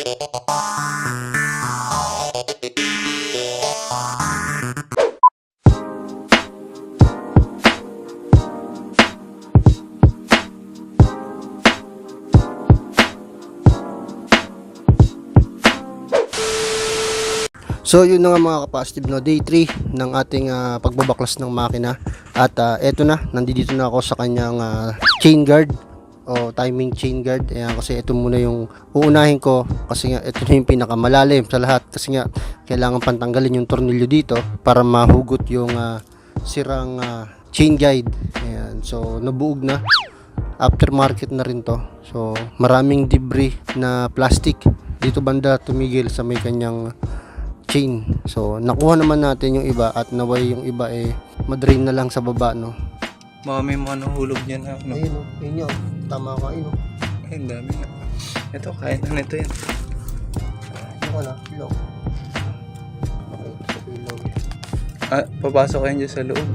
So yun na nga mga kapasitive, no, day 3 ng ating pagbabaklas ng makina. At eto na, nandito na ako sa kanyang chain guard o timing chain guard. Ayan, kasi ito muna yung uunahin ko, kasi nga ito na yung pinakamalalim sa lahat, kasi nga kailangan pantanggalin yung tornilyo dito para mahugot yung sirang chain guide. Ayan, so nabuog na, aftermarket na rin to. So maraming debris na plastic dito banda tumigil sa may kanyang chain. So nakuha naman natin yung iba at naway yung iba madrain na lang sa baba, no. May mga nahulog niyan ha. No? Ayun, ayun yun. Tama ka, ayun. Ay, ang dami nga. Ito, kaya na nito yan. Ano ka na? Ilaw. Okay, sa ilaw. Papasok kayo dyan sa loob.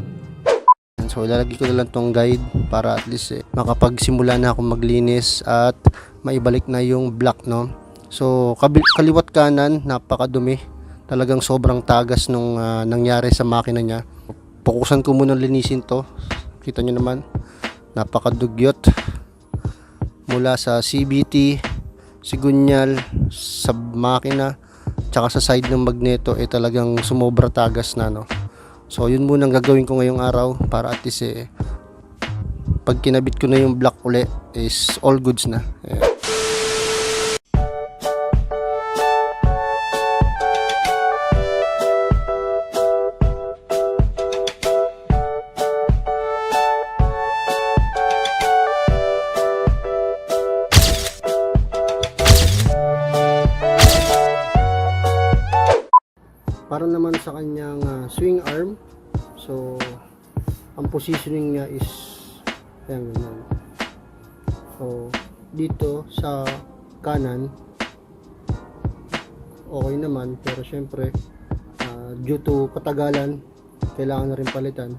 So ilalagay ko na lang tong guide para at least makapagsimula na ako maglinis at maibalik na yung block, no. So kaliwat kanan, napakadumi. Talagang sobrang tagas nung nangyari sa makina niya. Pukusan ko muna linisin to. Kita nyo naman, napakadugyot mula sa CVT, sigunyal, sa makina, tsaka sa side ng magneto talagang sumobra tagas na, no. So yun muna ang gagawin ko ngayong araw para at least pag kinabit ko na yung block uli is all goods na. Para naman sa kanyang swing arm, so ang positioning niya is ayan, ganyan. So dito sa kanan okay naman, pero syempre due to katagalan kailangan na rin palitan.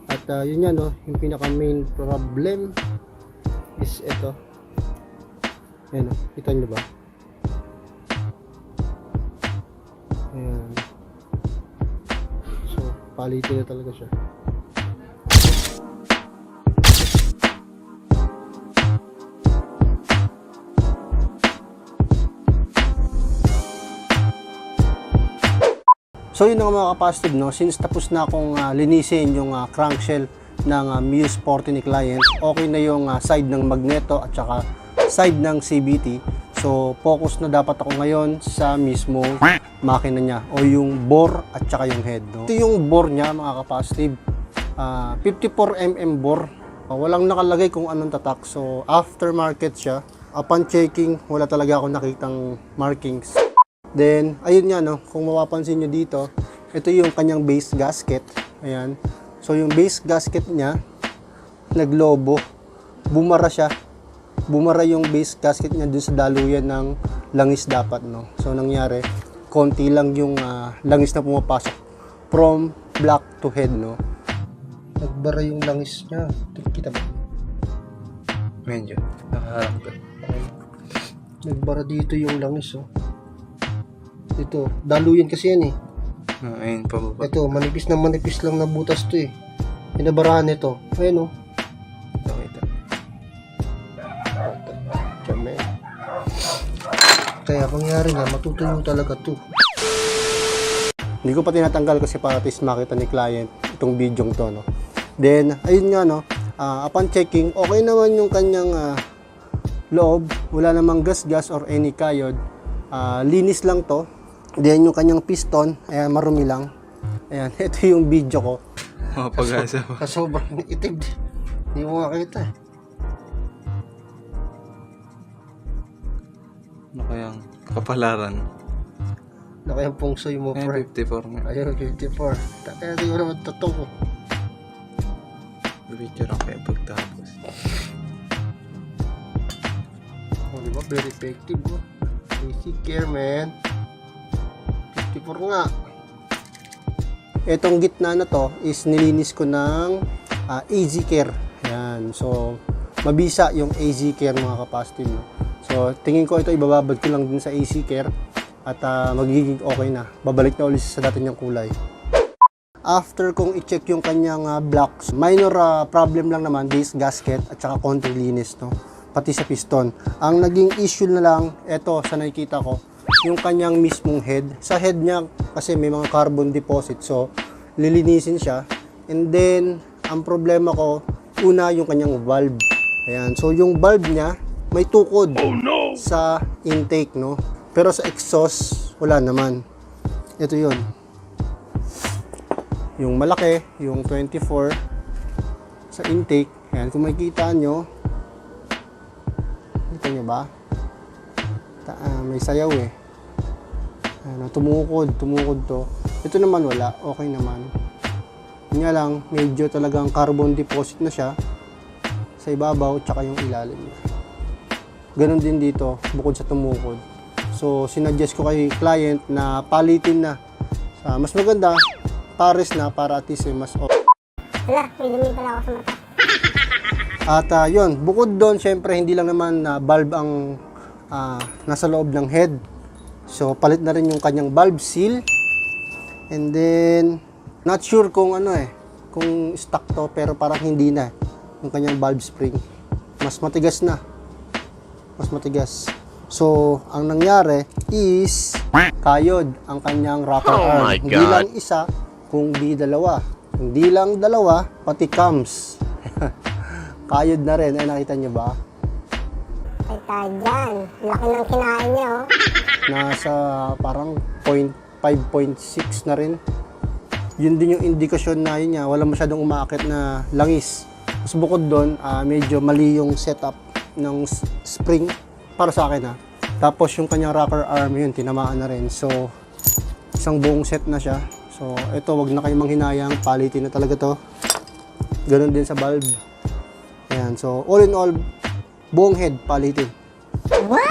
At yun yan, no, yung pinaka main problem is ito. Ayan, kita nyo ba? Ayan. Palitin na talaga siya. So yun nga mga kapasitive, no, since tapos na akong linisin yung crankshell ng Muse 40 ni client, okay na yung side ng magneto at saka side ng CVT. So focus na dapat ako ngayon sa mismo makina niya o yung bore at saka yung head, no? Ito yung bore niya mga kapasitive, 54mm bore. Walang nakalagay kung anong tatak, so aftermarket siya. Upon checking, wala talaga ako nakitang markings. Then ayun nga, no, kung mapapansin nyo dito, ito yung kanyang base gasket. Ayan, so yung base gasket niya naglobo, bumara siya. Bumara yung base gasket niya dun sa daluyan ng langis dapat, no. So nangyari, konti lang yung langis na pumapasok from block to head, no. Nagbara yung langis niya. Kita ba? Medyo nakaharap ka. Nagbara dito yung langis, oh. Ito, daluyan kasi yan Ayun, pababa. Ito, manipis lang na butas to Pinabarahan ito. Ayun, oh. Kaya pangyari nga, matutuyo talaga to. Hindi ko pa tinatanggal kasi para at least makita ni client itong video to, no. Then ayun nga, no, upon checking, okay naman yung kanyang loob, wala namang gas or any kayod, linis lang to. Then yung kanyang piston, ayan, marumi lang. Ayan, ito yung video ko. Pag-asa pa. Sobrang itim, hindi mo makita. Ano kayang kapalaran? Ano kayang pungsoy mo, pre? 54 nga. Ayun, 54. Kaya di ko naman totoo. Picture ako kaya pagtapos. Oh, diba? Very effective, oh. Easy care, man. 54 nga. Etong gitna na to is nilinis ko ng Easy Care. Ayan. So, mabisa yung Easy Care mga kapasitive, no? So, So, tingin ko ito ibababad ko lang din sa AC Care at magiging okay na. Babalik na ulit sa dati niyang kulay. After kong i-check yung kanyang blocks, minor problem lang naman, this gasket at saka konting linis, no? Pati sa piston. Ang naging issue na lang, eto sa nakikita ko, yung kanyang mismong head. Sa head niya, kasi may mga carbon deposit, so lilinisin siya. And then, ang problema ko, una yung kanyang valve. Ayan, so yung valve niya, may tukod sa intake, no? Pero sa exhaust, wala naman. Ito yun. Yung malaki, yung 24 sa intake. Ayan, kung makikita nyo, kita nyo ba? May sayaw eh. Ayan, tumukod to. Ito naman wala, okay naman. Yun nga lang, medyo talagang carbon deposit na siya sa ibabaw, tsaka yung ilalim niya. Ganon din dito, bukod sa tumukod. So, sinuggest ko kay client na palitin na. Mas maganda, pares na para at least mas okay. Wala, may dumi pala ako sa mata. At yun, bukod doon, syempre hindi lang naman valve ang nasa loob ng head. So, palit na rin yung kanyang valve seal. And then, not sure kung kung stock to, pero parang hindi na. Yung kanyang valve spring. Mas matigas na. Mas matigas. So, ang nangyari is kayod ang kanyang rocker arm. Hindi lang isa, kundi dalawa. Hindi lang dalawa, pati cams. Kayod na rin. Ay, nakita niyo ba? Ay, tayo dyan. Laki ng kinain niya, oh. Nasa parang 5.6 na rin. Yun din yung indikasyon na yun niya. Wala masyadong umaakit na langis. Mas bukod doon, medyo mali yung setup ng spring para sa akin. Tapos yung kanyang rocker arm, yun, tinamaan na rin. So, isang buong set na siya. So, ito, wag na kayong manghinayang. Palitin na talaga to. Ganon din sa valve. Ayan. So, all in all, buong head, palitin. What?